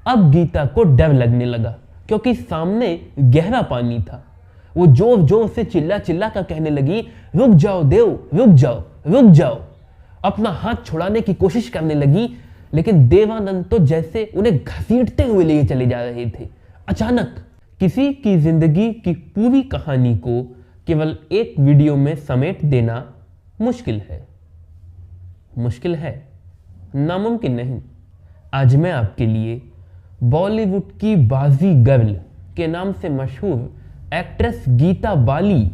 अब गीता को डर लगने लगा क्योंकि सामने गहरा पानी था। वो जोर जोर से चिल्ला चिल्ला कर कहने लगी, रुक जाओ देव, रुक जाओ, रुक जाओ। अपना हाथ छुड़ाने की कोशिश करने लगी, लेकिन देवानंद तो जैसे उन्हें घसीटते हुए लिए चले जा रहे थे। अचानक किसी की जिंदगी की पूरी कहानी को केवल एक वीडियो में समेट देना मुश्किल है, नामुमकिन नहीं। आज मैं आपके लिए बॉलीवुड की बाजी गर्ल के नाम से मशहूर एक्ट्रेस गीता बाली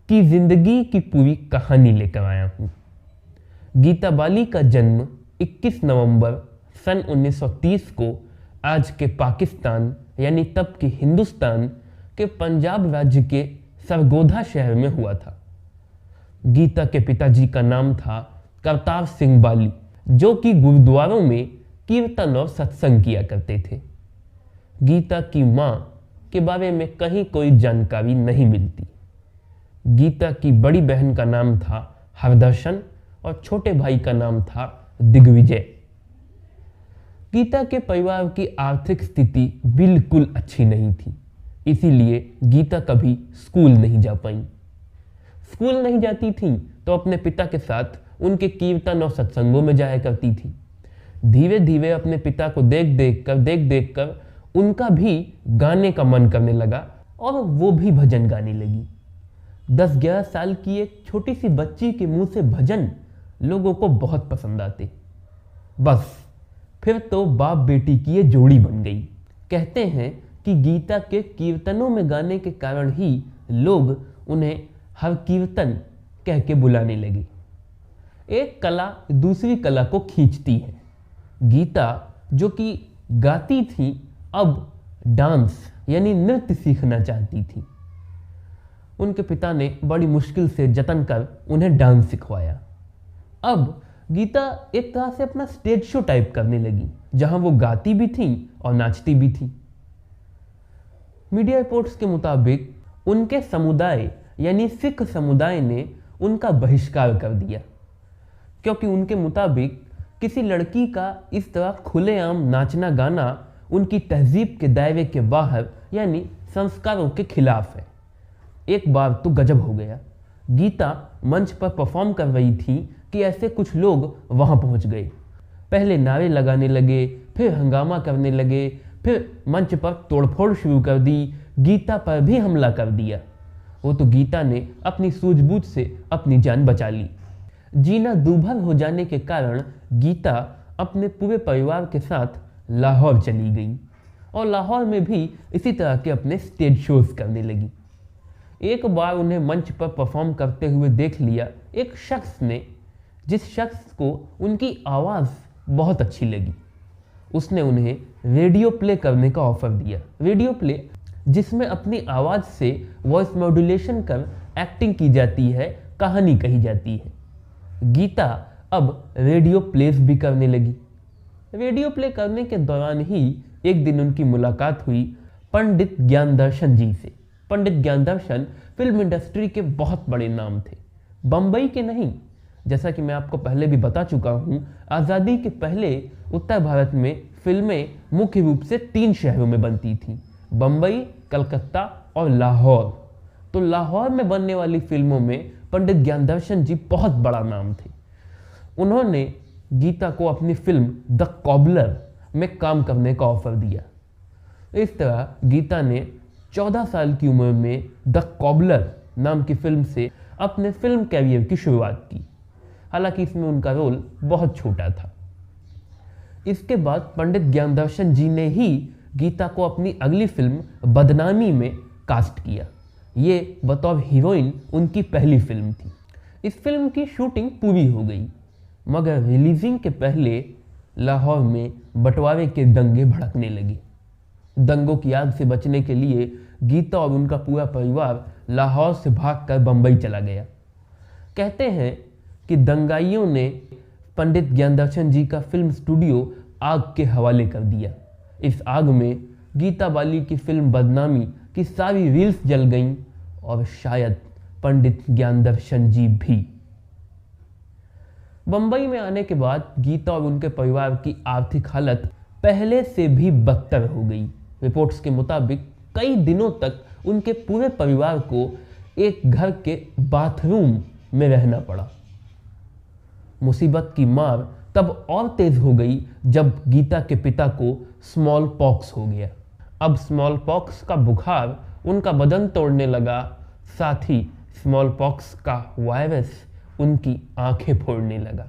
की जिंदगी की पूरी कहानी लेकर आया हूं। गीता बाली का जन्म 21 नवंबर सन 1930 को आज के पाकिस्तान यानी तब के हिंदुस्तान के पंजाब राज्य के सरगोधा शहर में हुआ था। गीता के पिताजी का नाम था करतार सिंह बाली, जो कि गुरुद्वारों में कीर्तन और सत्संग किया करते थे। गीता की मां के बारे में कहीं कोई जानकारी नहीं मिलती। गीता की बड़ी बहन का नाम था हरदर्शन और छोटे भाई का नाम था दिग्विजय। गीता के परिवार की आर्थिक स्थिति बिल्कुल अच्छी नहीं थी, इसीलिए गीता कभी स्कूल नहीं जा पाई। स्कूल नहीं जाती थी तो अपने पिता के साथ उनके कीर्तन और सत्संगों में जाया करती थी। धीरे धीरे अपने पिता को देख देख कर उनका भी गाने का मन करने लगा और वो भी भजन गाने लगी। 10-11 साल की एक छोटी सी बच्ची के मुंह से भजन लोगों को बहुत पसंद आते। बस फिर तो बाप बेटी की ये जोड़ी बन गई। कहते हैं कि गीता के कीर्तनों में गाने के कारण ही लोग उन्हें हर कीर्तन कह के बुलाने लगे। एक कला दूसरी कला को खींचती है। गीता जो कि गाती थी, अब डांस यानी नृत्य सीखना चाहती थी। उनके पिता ने बड़ी मुश्किल से जतन कर उन्हें डांस सिखवाया। अब गीता एक तरह से अपना स्टेज शो टाइप करने लगी, जहां वो गाती भी थी और नाचती भी थी। मीडिया रिपोर्ट्स के मुताबिक उनके समुदाय यानी सिख समुदाय ने उनका बहिष्कार कर दिया, क्योंकि उनके मुताबिक किसी लड़की का इस तरह खुलेआम नाचना गाना उनकी तहजीब के दायरे के बाहर यानी संस्कारों के खिलाफ है। एक बार तो गजब हो गया। गीता मंच पर परफॉर्म कर रही थी कि ऐसे कुछ लोग वहां पहुंच गए। पहले नारे लगाने लगे, फिर हंगामा करने लगे, फिर मंच पर तोड़फोड़ शुरू कर दी, गीता पर भी हमला कर दिया। वो तो गीता ने अपनी सूझबूझ से अपनी जान बचा ली। जीना दूभर हो जाने के कारण गीता अपने पूरे परिवार के साथ लाहौर चली गई और लाहौर में भी इसी तरह के अपने स्टेज शोज करने लगी। एक बार उन्हें मंच पर परफॉर्म करते हुए देख लिया एक शख्स ने, जिस शख्स को उनकी आवाज़ बहुत अच्छी लगी। उसने उन्हें रेडियो प्ले करने का ऑफर दिया। रेडियो प्ले जिसमें अपनी आवाज़ से वॉइस मॉड्यूलेशन कर एक्टिंग की जाती है, कहानी कही जाती है। गीता अब रेडियो प्लेस भी करने लगी। रेडियो प्ले करने के दौरान ही एक दिन उनकी मुलाकात हुई पंडित ज्ञानदर्शन जी से। पंडित ज्ञानदर्शन फिल्म इंडस्ट्री के बहुत बड़े नाम थे, बम्बई के नहीं। जैसा कि मैं आपको पहले भी बता चुका हूँ, आज़ादी के पहले उत्तर भारत में फिल्में मुख्य रूप से 3 शहरों में बनती थीं, बम्बई, कलकत्ता और लाहौर। तो लाहौर में बनने वाली फिल्मों में पंडित ज्ञानदर्शन जी बहुत बड़ा नाम थे। उन्होंने गीता को अपनी फिल्म द कॉबलर में काम करने का ऑफर दिया। इस तरह गीता ने 14 साल की उम्र में द कॉबलर नाम की फिल्म से अपने फिल्म कैरियर की शुरुआत की। हालांकि इसमें उनका रोल बहुत छोटा था। इसके बाद पंडित ज्ञानदर्शन जी ने ही गीता को अपनी अगली फिल्म बदनामी में कास्ट किया। ये बतौर हीरोइन उनकी पहली फिल्म थी। इस फिल्म की शूटिंग पूरी हो गई, मगर रिलीजिंग के पहले लाहौर में बंटवारे के दंगे भड़कने लगे। दंगों की आग से बचने के लिए गीता और उनका पूरा परिवार लाहौर से भागकर बंबई चला गया। कहते हैं कि दंगाइयों ने पंडित ज्ञानदर्शन जी का फिल्म स्टूडियो आग के हवाले कर दिया। इस आग में गीता बाली की फिल्म बदनामी की सारी रील्स जल गईं और शायद पंडित ज्ञानदर्शन जी भी। बंबई में आने के बाद गीता और उनके परिवार की आर्थिक हालत पहले से भी बदतर हो गई। रिपोर्ट्स के मुताबिक कई दिनों तक उनके पूरे परिवार को एक घर के बाथरूम में रहना पड़ा। मुसीबत की मार तब और तेज हो गई जब गीता के पिता को स्मॉल पॉक्स हो गया। अब स्मॉल पॉक्स का बुखार उनका बदन तोड़ने लगा, साथ ही स्मॉल पॉक्स का वायरस उनकी आंखें फोड़ने लगा।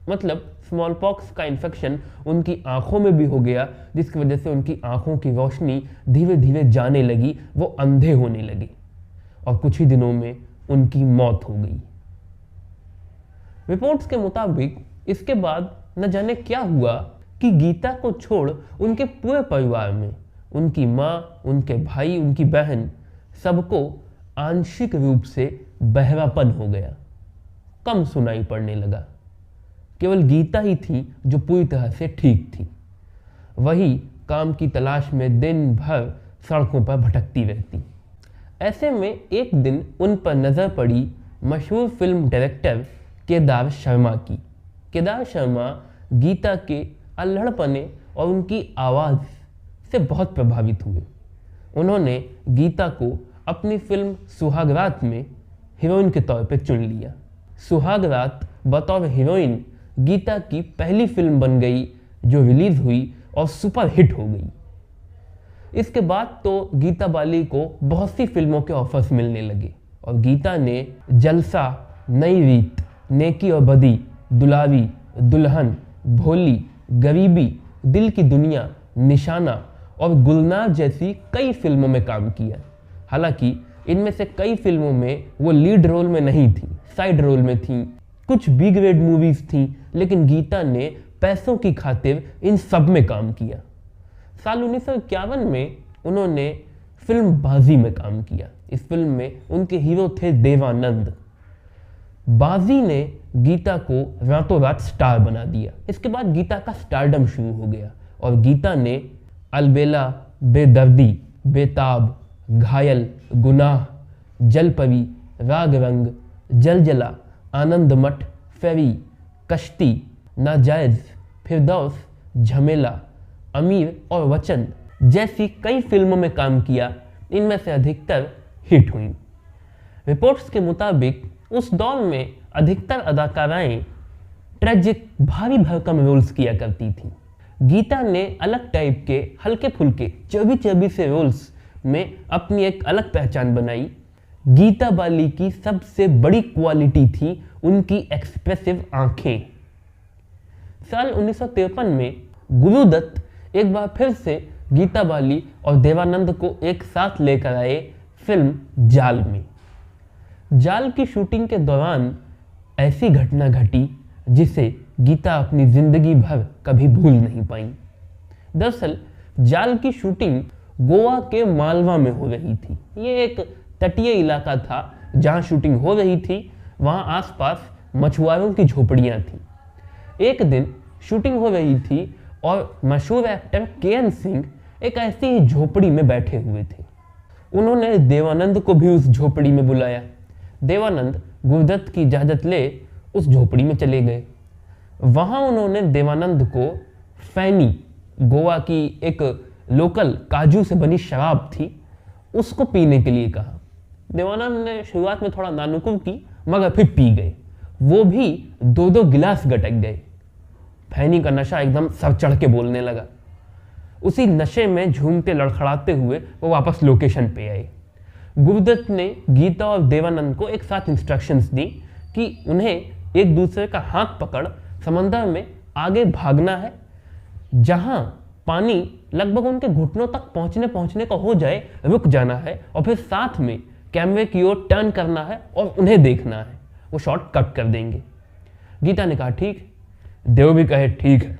मतलब स्मॉल पॉक्स का इन्फेक्शन उनकी आंखों में भी हो गया, जिसकी वजह से उनकी आंखों की रोशनी धीरे धीरे जाने लगी, वो अंधे होने लगे और कुछ ही दिनों में उनकी मौत हो गई। रिपोर्ट्स के मुताबिक इसके बाद न जाने क्या हुआ कि गीता को छोड़ उनके पूरे परिवार में उनकी माँ, उनके भाई, उनकी बहन, सबको आंशिक रूप से बहरापन हो गया, कम सुनाई पड़ने लगा। केवल गीता ही थी जो पूरी तरह से ठीक थी। वही काम की तलाश में दिन भर सड़कों पर भटकती रहती। ऐसे में एक दिन उन पर नज़र पड़ी मशहूर फिल्म डायरेक्टर केदार शर्मा की। केदार शर्मा गीता के अल्हड़पने और उनकी आवाज़ से बहुत प्रभावित हुए। उन्होंने गीता को अपनी फिल्म सुहागरात में हीरोइन के तौर पर चुन लिया। सुहागरात बतौर हीरोइन गीता की पहली फिल्म बन गई जो रिलीज हुई और सुपर हिट हो गई। इसके बाद तो गीता बाली को बहुत सी फिल्मों के ऑफर्स मिलने लगे और गीता ने जलसा, नई रीत, नेकी और बदी, दुलारी, दुल्हन, भोली, गरीबी, दिल की दुनिया, निशाना और गुलनार जैसी कई फिल्मों में काम किया। हालांकि इनमें से कई फिल्मों में वो लीड रोल में नहीं थी, साइड रोल में थी। कुछ बी ग्रेड मूवीज थी, लेकिन गीता ने पैसों की खातिर इन सब में काम किया। साल 1951 में उन्होंने फिल्म बाजी में काम किया। इस फिल्म में उनके हीरो थे देवानंद। बाजी ने गीता को रातों रात स्टार बना दिया। इसके बाद गीता का स्टारडम शुरू हो गया और गीता ने अलबेला, बेदर्दी, बेताब, घायल, गुनाह, जलपरी, राग रंग, जलजला, आनंद मठ, फेरी, कश्ती, नाजायज, फिरदौस, झमेला, अमीर और वचन जैसी कई फिल्मों में काम किया। इनमें से अधिकतर हिट हुई। रिपोर्ट्स के मुताबिक उस दौर में अधिकतर अदाकाराएं ट्रेजिक, भारी भरकम रोल्स किया करती थीं। गीता ने अलग टाइप के हल्के फुल्के चर्बी से रोल्स में अपनी एक अलग पहचान बनाई। गीता बाली की सबसे बड़ी क्वालिटी थी उनकी एक्सप्रेसिव आंखें। साल 1953 में गुरुदत्त एक बार फिर से गीता बाली और देवानंद को एक साथ लेकर आए फिल्म जाल में। जाल की शूटिंग के दौरान ऐसी घटना घटी जिसे गीता अपनी जिंदगी भर कभी भूल नहीं पाई। दरअसल जाल की शूटिंग गोवा के मालवा में हो रही थी। ये एक तटीय इलाका था जहां शूटिंग हो रही थी। वहां आसपास मछुआरों की झोपड़ियां थी। एक दिन शूटिंग हो रही थी और मशहूर एक्टर के.एन. सिंह एक ऐसी ही झोपड़ी में बैठे हुए थे। उन्होंने देवानंद को भी उस झोपड़ी में बुलाया। देवानंद गुरुदत्त की इजाज़त ले उस झोपड़ी में चले गए। वहाँ उन्होंने देवानंद को फैनी, गोवा की एक लोकल काजू से बनी शराब थी, उसको पीने के लिए कहा। देवानंद ने शुरुआत में थोड़ा नानुकुर की, मगर फिर पी गए। वो भी 2-2 गिलास गटक गए। फैनी का नशा एकदम सर चढ़ के बोलने लगा। उसी नशे में झूमते लड़खड़ाते हुए वो वापस लोकेशन पे आए। गुरुदत्त ने गीता और देवानंद को एक साथ इंस्ट्रक्शंस दी कि उन्हें एक दूसरे का हाथ पकड़ समंदर में आगे भागना है। जहां पानी लगभग उनके घुटनों तक पहुंचने का हो जाए, रुक जाना है और फिर साथ में कैमरे की ओर टर्न करना है और उन्हें देखना है। वो शॉट कट कर देंगे। गीता ने कहा ठीक। देव भी कहे ठीक है।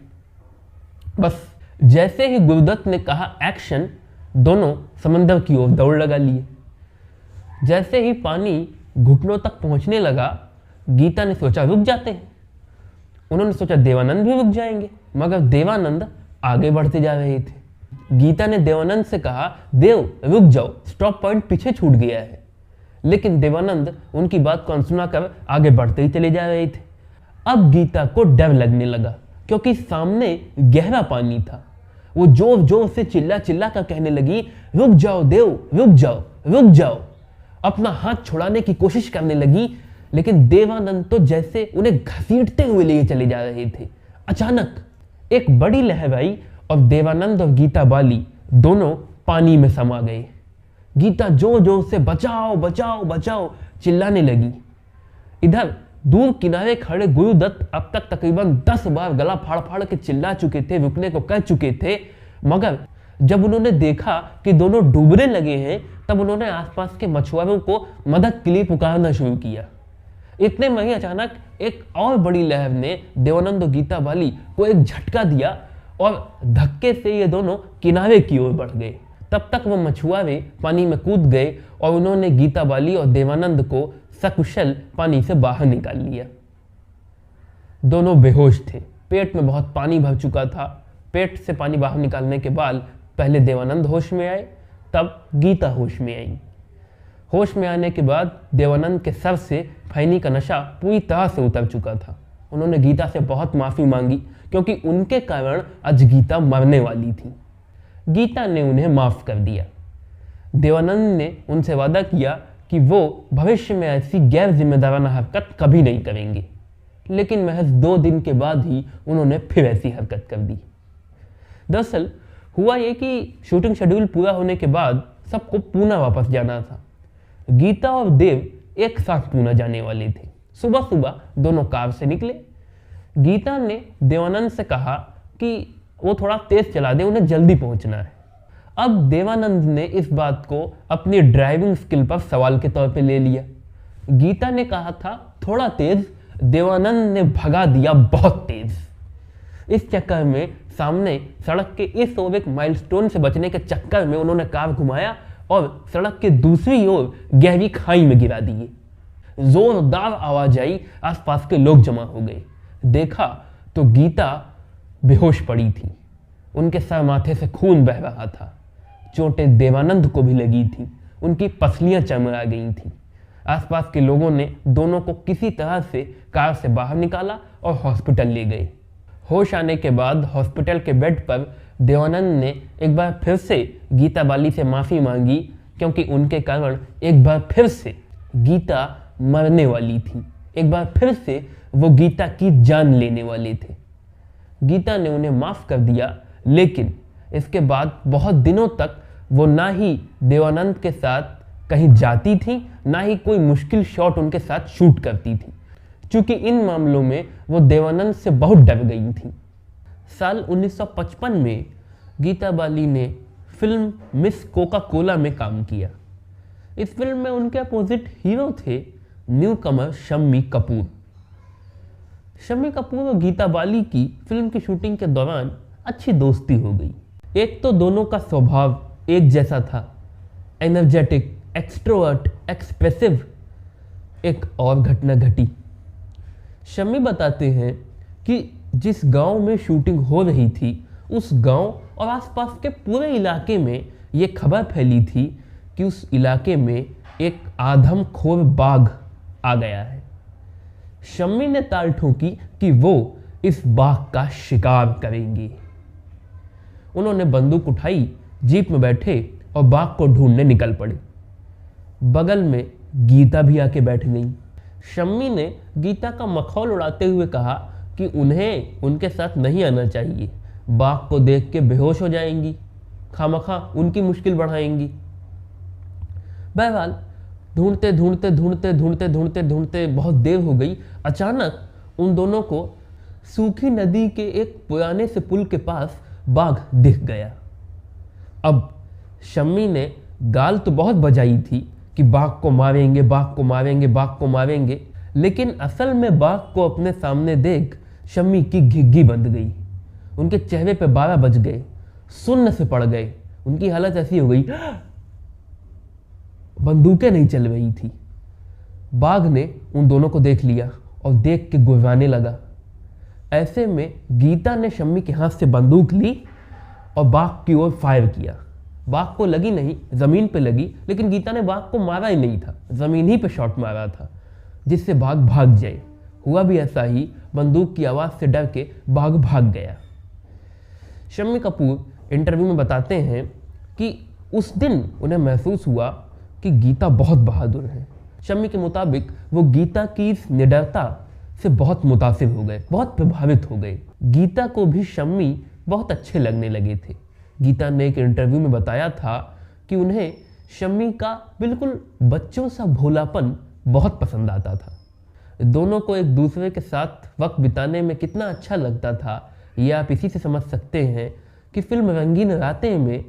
बस जैसे ही गुरुदत्त ने कहा एक्शन, दोनों समंदर की ओर दौड़ लगा लिए। जैसे ही पानी घुटनों तक पहुंचने लगा, गीता ने सोचा रुक जाते हैं। उन्होंने सोचा देवानंद भी रुक जाएंगे, मगर देवानंद आगे बढ़ते जा रहे थे। गीता ने देवानंद से कहा देव रुक जाओ, स्टॉप पॉइंट पीछे छूट गया है। लेकिन देवानंद उनकी बात को अनसुना कर आगे बढ़ते ही चले जा रहे थे। अब गीता को डर लगने लगा क्योंकि सामने गहरा पानी था। वो जोर जोर से चिल्ला चिल्ला कर कहने लगी, रुक जाओ देव, रुक जाओ, रुक जाओ। अपना हाथ छुड़ाने की कोशिश करने लगी, लेकिन देवानंद तो जैसे उन्हें घसीटते हुए लिए चले जा रहे थे। अचानक एक बड़ी लहर आई और देवानंद और गीता बाली दोनों पानी में समा गए। गीता जोर जोर से बचाओ बचाओ बचाओ चिल्लाने लगी। इधर दूर किनारे खड़े गुरुदत्त अब तक तकरीबन 10 बार गला फाड़ फाड़ के चिल्ला चुके थे, रुकने को कह चुके थे, मगर जब उन्होंने देखा कि दोनों डूबने लगे हैं तब उन्होंने आसपास के मछुआरों को मदद के लिए पुकारना शुरू किया। इतने में ही अचानक एक और बड़ी लहर ने देवानंद और गीता बाली को एक झटका दिया और धक्के से ये दोनों किनारे की ओर बढ़ गए। तब तक वो मछुआरे पानी में कूद गए और उन्होंने गीता बाली और देवानंद को सकुशल पानी से बाहर निकाल लिया। दोनों बेहोश थे, पेट में बहुत पानी भर चुका था। पेट से पानी बाहर निकालने के बाद पहले देवानंद होश में आए, तब गीता होश में आई। होश में आने के बाद देवानंद के सर से खैनी का नशा पूरी तरह से उतर चुका था। उन्होंने गीता से बहुत माफ़ी मांगी क्योंकि उनके कारण आज गीता मरने वाली थी। गीता ने उन्हें माफ़ कर दिया। देवानंद ने उनसे वादा किया कि वो भविष्य में ऐसी गैर जिम्मेदाराना हरकत कभी नहीं करेंगे, लेकिन महज 2 दिन के बाद ही उन्होंने फिर ऐसी हरकत कर दी। दरअसल हुआ ये कि शूटिंग शेड्यूल पूरा होने के बाद सबको पूना वापस जाना था। गीता और देव एक साथ पूना जाने वाले थे। सुबह सुबह दोनों कार से निकले। गीता ने देवानंद से कहा कि वो थोड़ा तेज चला दे, उन्हें जल्दी पहुंचना है। अब देवानंद ने इस बात को अपनी ड्राइविंग स्किल पर सवाल के तौर पे ले लिया। गीता ने कहा था थोड़ा तेज, देवानंद ने भगा दिया बहुत तेज। इस चक्कर में सामने सड़क के इस ओर एक माइलस्टोन से बचने के चक्कर में उन्होंने कार घुमाया और सड़क के दूसरी ओर गहरी खाई में गिरा दिए। जोरदार आवाज आई, आसपास के लोग जमा हो गए। देखा तो गीता बेहोश पड़ी थी। उनके सर माथे से खून बह रहा था। चोटें देवानंद को भी लगी थी, उनकी पसलियां चमरा गई थीं। आसपास के लोगों ने दोनों को किसी तरह से कार से बाहर निकाला और हॉस्पिटल ले गए। होश आने के बाद हॉस्पिटल के बेड पर देवानंद ने एक बार फिर से गीता बाली से माफ़ी मांगी क्योंकि उनके कारण एक बार फिर से गीता मरने वाली थी। एक बार फिर से वो गीता की जान लेने वाले थे। गीता ने उन्हें माफ़ कर दिया, लेकिन इसके बाद बहुत दिनों तक वो ना ही देवानंद के साथ कहीं जाती थी, ना ही कोई मुश्किल शॉट उनके साथ शूट करती थी, क्योंकि इन मामलों में वो देवानंद से बहुत डर गई थी। साल 1955 में गीता बाली ने फिल्म मिस कोका कोला में काम किया। इस फिल्म में उनके अपोजिट हीरो थे न्यू कमर शम्मी कपूर। शम्मी कपूर और गीता बाली की फिल्म की शूटिंग के दौरान अच्छी दोस्ती हो गई। एक तो दोनों का स्वभाव एक जैसा था, एनर्जेटिक, एक्सट्रोवर्ट, एक्सप्रेसिव। एक और घटना घटी। शम्मी बताते हैं कि जिस गांव में शूटिंग हो रही थी उस गांव और आसपास के पूरे इलाके में ये खबर फैली थी कि उस इलाके में एक आदमखोर बाघ आ गया है। शम्मी ने ताल ठोकी कि वो इस बाघ का शिकार करेंगे। उन्होंने बंदूक उठाई, जीप में बैठे और बाघ को ढूंढने निकल पड़े। बगल में गीता भी आके बैठ गई। शम्मी ने गीता का मखौल उड़ाते हुए कहा कि उन्हें उनके साथ नहीं आना चाहिए, बाघ को देख के बेहोश हो जाएंगी, खामखा उनकी मुश्किल बढ़ाएंगी। बहरहाल ढूंढते ढूंढते ढूंढते ढूंढते ढूंढते ढूंढते बहुत देर हो गई। अचानक उन दोनों को सूखी नदी के एक पुराने से पुल के पास बाघ दिख गया। अब शम्मी ने गाल तो बहुत बजाई थी कि बाघ को मारेंगे, बाघ को मारेंगे, बाघ को मारेंगे, लेकिन असल में बाघ को अपने सामने देख शम्मी की घिघी बंध गई। उनके चेहरे पे 12 बज गए, सुन्न से पड़ गए। उनकी हालत ऐसी हो गई, बंदूकें नहीं चल रही थी। बाघ ने उन दोनों को देख लिया और देख के गुर्राने लगा। ऐसे में गीता ने शम्मी के हाथ से बंदूक ली और बाघ की ओर फायर किया। बाघ को लगी नहीं, जमीन पे लगी, लेकिन गीता ने बाघ को मारा ही नहीं था, जमीन ही पे शॉट मारा था जिससे बाघ भाग जाए। हुआ भी ऐसा ही, बंदूक की आवाज से डर के बाघ भाग गया। शम्मी कपूर इंटरव्यू में बताते हैं कि उस दिन उन्हें महसूस हुआ कि गीता बहुत बहादुर है। शम्मी के मुताबिक वो गीता की इस निडरता से बहुत मुतासिर हो गए, बहुत प्रभावित हो गए। गीता को भी शम्मी बहुत अच्छे लगने लगे थे। गीता ने एक इंटरव्यू में बताया था कि उन्हें शम्मी का बिल्कुल बच्चों सा भोलापन बहुत पसंद आता था। दोनों को एक दूसरे के साथ वक्त बिताने में कितना अच्छा लगता था, ये आप इसी से समझ सकते हैं कि फिल्म रंगीन रातें में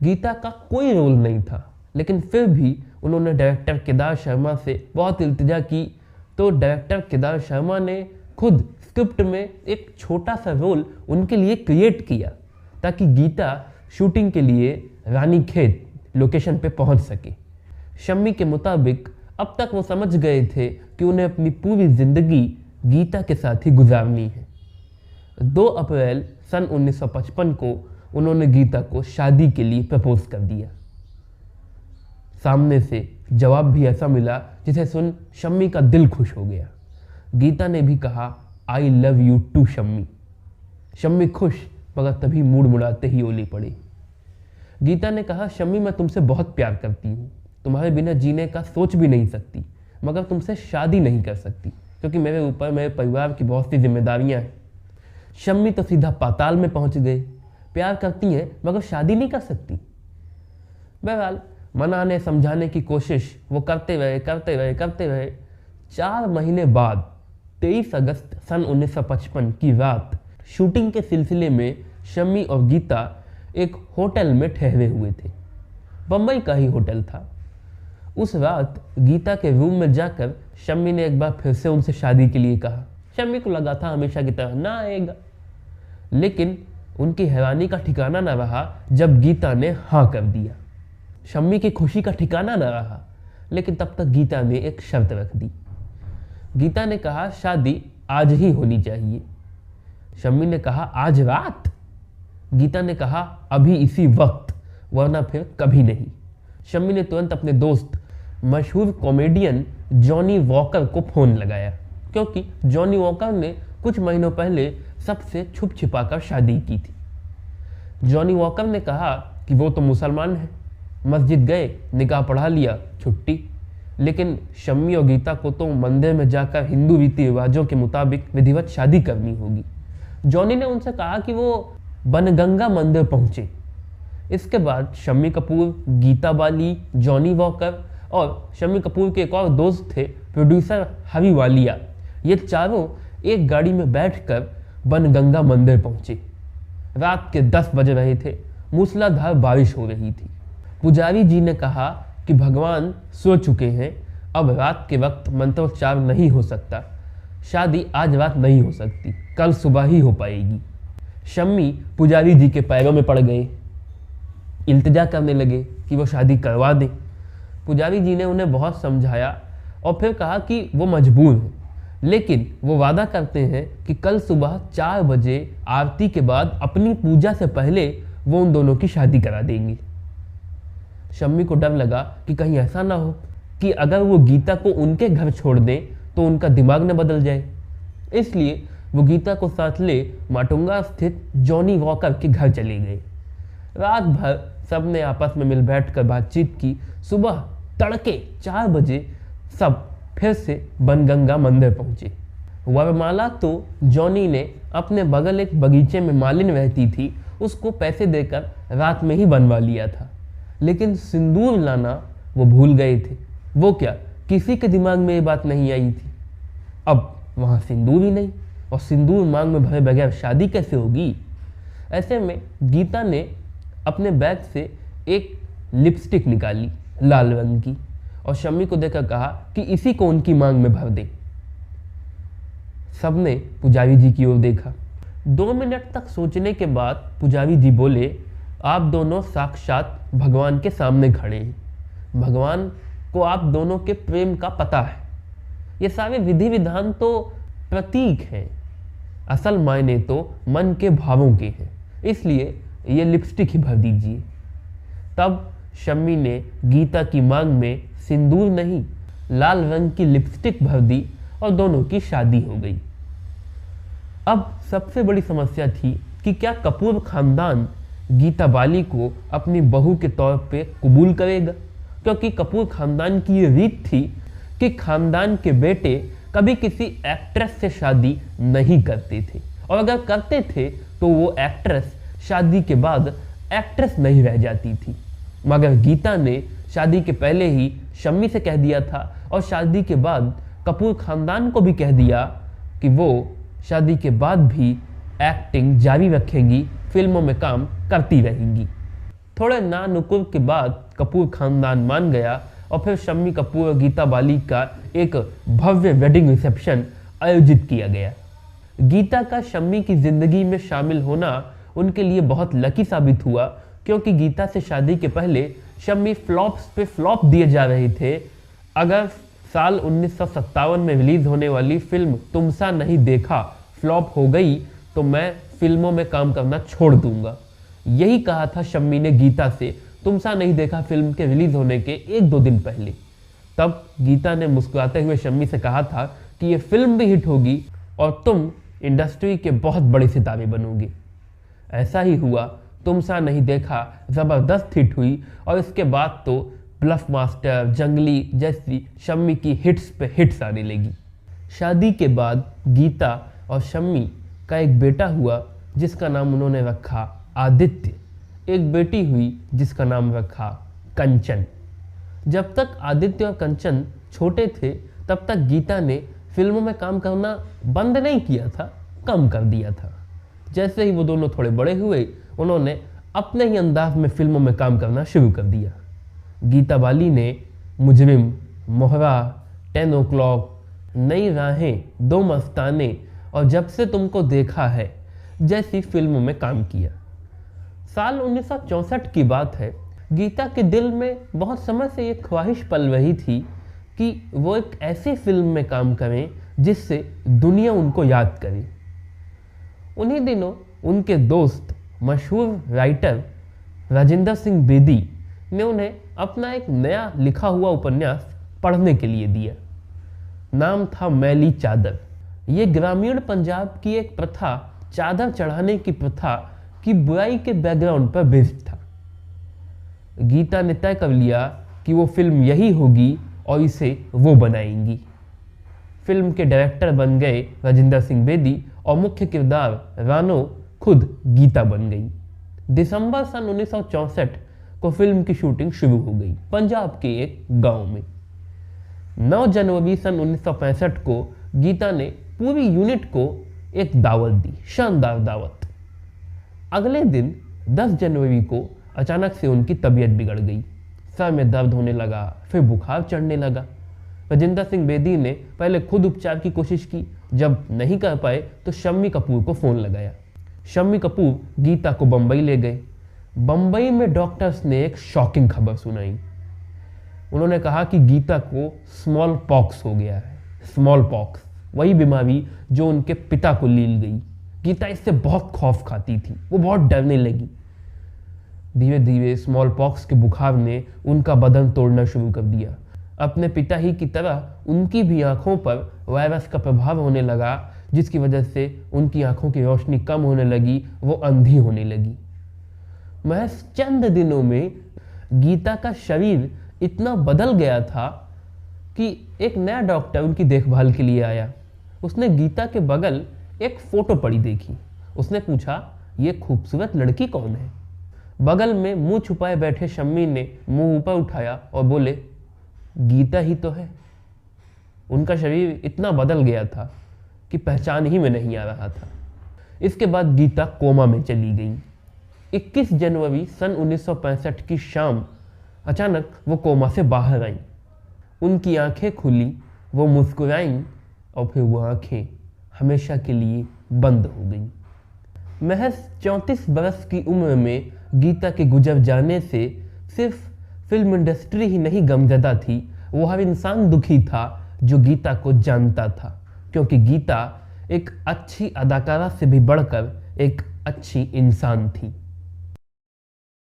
गीता का कोई रोल नहीं था, लेकिन फिर भी उन्होंने डायरेक्टर केदार शर्मा से बहुत इल्तिजा की, तो डायरेक्टर केदार शर्मा ने खुद स्क्रिप्ट में एक छोटा सा रोल उनके लिए क्रिएट किया ताकि गीता शूटिंग के लिए रानीखेत लोकेशन पे पहुंच सके। शम्मी के मुताबिक अब तक वो समझ गए थे कि उन्हें अपनी पूरी जिंदगी गीता के साथ ही गुजारनी है। 2 अप्रैल सन 1955 को उन्होंने गीता को शादी के लिए प्रपोज कर दिया। सामने से जवाब भी ऐसा मिला जिसे सुन शम्मी का दिल खुश हो गया। गीता ने भी कहा, I love you too Shammi. Shammi खुश, मगर तभी मूड मुड़ाते ही ओली पड़ी। गीता ने कहा, शम्मी मैं तुमसे बहुत प्यार करती हूँ, तुम्हारे बिना जीने का सोच भी नहीं सकती, मगर तुमसे शादी नहीं कर सकती क्योंकि मेरे ऊपर मेरे परिवार की बहुत सी जिम्मेदारियाँ हैं। शम्मी तो सीधा पाताल में पहुँच गए। प्यार करती हैं मगर शादी नहीं कर सकती। बहरहाल मनाने समझाने की कोशिश वो करते रहे। 4 महीने बाद 23 अगस्त सन 1955 की रात शूटिंग के सिलसिले में शम्मी और गीता एक होटल में ठहरे हुए थे। बम्बई का ही होटल था। उस रात गीता के रूम में जाकर शम्मी ने एक बार फिर से उनसे शादी के लिए कहा। शम्मी को लगा था हमेशा की तरह ना आएगा, लेकिन उनकी हैरानी का ठिकाना न रहा जब गीता ने हाँ कर दिया। शम्मी की खुशी का ठिकाना न रहा, लेकिन तब तक गीता ने एक शर्त रख दी। गीता ने कहा, शादी आज ही होनी चाहिए। शम्मी ने कहा, आज रात? गीता ने कहा, अभी इसी वक्त, वरना फिर कभी नहीं। शम्मी ने तुरंत अपने दोस्त मशहूर कॉमेडियन जॉनी वॉकर को फ़ोन लगाया, क्योंकि जॉनी वॉकर ने कुछ महीनों पहले सबसे छुप छिपाकर शादी की थी। जॉनी वॉकर ने कहा कि वो तो मुसलमान है, मस्जिद गए, निकाह पढ़ा लिया, छुट्टी। लेकिन शम्मी और गीता को तो मंदिर में जाकर हिंदू रीति रिवाजों के मुताबिक विधिवत शादी करनी होगी। जॉनी ने उनसे कहा कि वो बनगंगा मंदिर पहुंचे। इसके बाद शम्मी कपूर, गीता बाली, जॉनी वॉकर और शम्मी कपूर के एक और दोस्त थे प्रोड्यूसर हरी वालिया, ये चारों एक गाड़ी में बैठकर बनगंगा मंदिर पहुंचे। रात के 10 बज रहे थे, मूसलाधार बारिश हो रही थी। पुजारी जी ने कहा कि भगवान सो चुके हैं, अब रात के वक्त मंत्रोच्चार नहीं हो सकता, शादी आज रात नहीं हो सकती, कल सुबह ही हो पाएगी। शम्मी पुजारी जी के पैरों में पड़ गए, इल्तिजा करने लगे कि वो शादी करवा दें। पुजारी जी ने उन्हें बहुत समझाया और फिर कहा कि वो मजबूर हैं, लेकिन वो वादा करते हैं कि कल सुबह 4 बजे आरती के बाद अपनी पूजा से पहले वो उन दोनों की शादी करा देंगे। शम्मी को डर लगा कि कहीं ऐसा ना हो कि अगर वो गीता को उनके घर छोड़ दें तो उनका दिमाग न बदल जाए। इसलिए वो गीता को साथ ले माटुंगा स्थित जॉनी वॉकर के घर चले गए। रात भर सबने आपस में मिल बैठकर बातचीत की। सुबह तड़के 4 बजे सब फिर से बनगंगा मंदिर पहुंचे। वरमाला तो जॉनी ने अपने बगल एक बगीचे में मालिन रहती थी, उसको पैसे देकर रात में ही बनवा लिया था, लेकिन सिंदूर लाना वो भूल गए थे। वो क्या, किसी के दिमाग में ये बात नहीं आई थी। अब वहाँ सिंदूर ही नहीं, और सिंदूर मांग में भरे बगैर शादी कैसे होगी। ऐसे में गीता ने अपने बैग से एक लिपस्टिक निकाली लाल रंग की और शम्मी को देकर कहा कि इसी को उनकी मांग में भर दे। सबने पुजारी जी की ओर देखा। 2 मिनट तक सोचने के बाद पुजारी जी बोले, आप दोनों साक्षात भगवान के सामने खड़े हैं। भगवान को आप दोनों के प्रेम का पता है। ये सारे विधि विधान तो प्रतीक हैं, असल मायने तो मन के भावों के हैं, इसलिए ये लिपस्टिक ही भर दीजिए। तब शम्मी ने गीता की मांग में सिंदूर नहीं, लाल रंग की लिपस्टिक भर दी और दोनों की शादी हो गई। अब सबसे बड़ी समस्या थी कि क्या कपूर खानदान गीता बाली को अपनी बहू के तौर पे कबूल करेगा, क्योंकि कपूर खानदान की ये रीत थी कि खानदान के बेटे कभी किसी एक्ट्रेस से शादी नहीं करते थे, और अगर करते थे तो वो एक्ट्रेस शादी के बाद एक्ट्रेस नहीं रह जाती थी। मगर गीता ने शादी के पहले ही शम्मी से कह दिया था और शादी के बाद कपूर खानदान को भी कह दिया कि वो शादी के बाद भी एक्टिंग जारी रखेंगी, फिल्मों में काम करती रहेंगी। थोड़े ना नुकुर के बाद कपूर खानदान मान गया और फिर शम्मी कपूर और गीता बाली का एक भव्य वेडिंग रिसेप्शन आयोजित किया गया। गीता का शम्मी की जिंदगी में शामिल होना उनके लिए बहुत लकी साबित हुआ, क्योंकि गीता से शादी के पहले शम्मी फ्लॉप्स पे फ्लॉप दिए जा रहे थे। अगर साल 1957 में रिलीज होने वाली फिल्म तुमसा नहीं देखा फ्लॉप हो गई तो मैं फिल्मों में काम करना छोड़ दूंगा। यही कहा था शम्मी ने गीता से तुमसा नहीं देखा फिल्म के रिलीज होने के 1-2 दिन पहले। तब गीता ने मुस्कुराते हुए शम्मी से कहा था कि ये फिल्म भी हिट होगी और तुम इंडस्ट्री के बहुत बड़े सितारे बनोगे। ऐसा ही हुआ, तुमसा नहीं देखा ज़बरदस्त हिट हुई और इसके बाद तो ब्लफ मास्टर, जंगली जैसी शम्मी की हिट्स पे हिट्स आने लगी। शादी के बाद गीता और शम्मी का एक बेटा हुआ जिसका नाम उन्होंने रखा आदित्य, एक बेटी हुई जिसका नाम रखा कंचन। जब तक आदित्य और कंचन छोटे थे तब तक गीता ने फिल्मों में काम करना बंद नहीं किया था, कम कर दिया था। जैसे ही वो दोनों थोड़े बड़े हुए उन्होंने अपने ही अंदाज में फिल्मों में काम करना शुरू कर दिया। गीता बाली ने मुजरिम, मोहरा, 10 o'clock, नई राहें, दो मस्ताने और जब से तुमको देखा है जैसी फिल्मों में काम किया। साल 1964 की बात है। गीता के दिल में बहुत समय से ये ख्वाहिश पल रही थी कि वो एक ऐसी फिल्म में काम करें जिससे दुनिया उनको याद करे। उन्हीं दिनों उनके दोस्त मशहूर राइटर राजेंद्र सिंह बेदी ने उन्हें अपना एक नया लिखा हुआ उपन्यास पढ़ने के लिए दिया। नाम था मैली चादर। ये ग्रामीण पंजाब की एक प्रथा, चादर चढ़ाने की प्रथा की बुराई के बैकग्राउंड पर बेस्ड था। गीता ने तय कर लिया कि वो फिल्म यही होगी और इसे वो बनाएंगी। फिल्म के डायरेक्टर बन गए राजेंद्र सिंह बेदी और मुख्य किरदार रानो खुद गीता बन गई। दिसंबर सन 1964 को फिल्म की शूटिंग शुरू हो गई पंजाब के एक गांव में। 9 जनवरी सन 1965 को गीता ने पूरी यूनिट को एक दावत दी, शानदार दावत। अगले दिन 10 जनवरी को अचानक से उनकी तबीयत बिगड़ गई। सर में दर्द होने लगा, फिर बुखार चढ़ने लगा। राजेंद्र सिंह बेदी ने पहले खुद उपचार की कोशिश की, जब नहीं कर पाए तो शम्मी कपूर को फ़ोन लगाया। शम्मी कपूर गीता को बम्बई ले गए। बम्बई में डॉक्टर्स ने एक शॉकिंग खबर सुनाई। उन्होंने कहा कि गीता को स्मॉल पॉक्स हो गया है। स्मॉल पॉक्स, वही बीमारी जो उनके पिता को लील गई। गीता इससे बहुत खौफ खाती थी, वो बहुत डरने लगी। धीरे धीरे स्मॉल पॉक्स के बुखार ने उनका बदन तोड़ना शुरू कर दिया। अपने पिता ही की तरह उनकी भी आंखों पर वायरस का प्रभाव होने लगा, जिसकी वजह से उनकी आंखों की रोशनी कम होने लगी, वो अंधी होने लगी। महज चंद दिनों में गीता का शरीर इतना बदल गया था कि एक नया डॉक्टर उनकी देखभाल के लिए आया। उसने गीता के बगल एक फोटो पड़ी देखी। उसने पूछा, ये खूबसूरत लड़की कौन है? बगल में मुंह छुपाए बैठे शम्मी ने मुंह ऊपर उठाया और बोले, गीता ही तो है। उनका शरीर इतना बदल गया था कि पहचान ही में नहीं आ रहा था। इसके बाद गीता कोमा में चली गई। 21 जनवरी सन 1965 की शाम अचानक वो कोमा से बाहर आईं। उनकी आंखें खुली, वो मुस्कुराईं और फिर वो आंखें हमेशा के लिए बंद हो गईं। महज 34 बरस की उम्र में गीता के गुजर जाने से सिर्फ फिल्म इंडस्ट्री ही नहीं गमगदा थी, वो हर इंसान दुखी था जो गीता को जानता था, क्योंकि गीता एक अच्छी अदाकारा से भी बढ़कर एक अच्छी इंसान थी।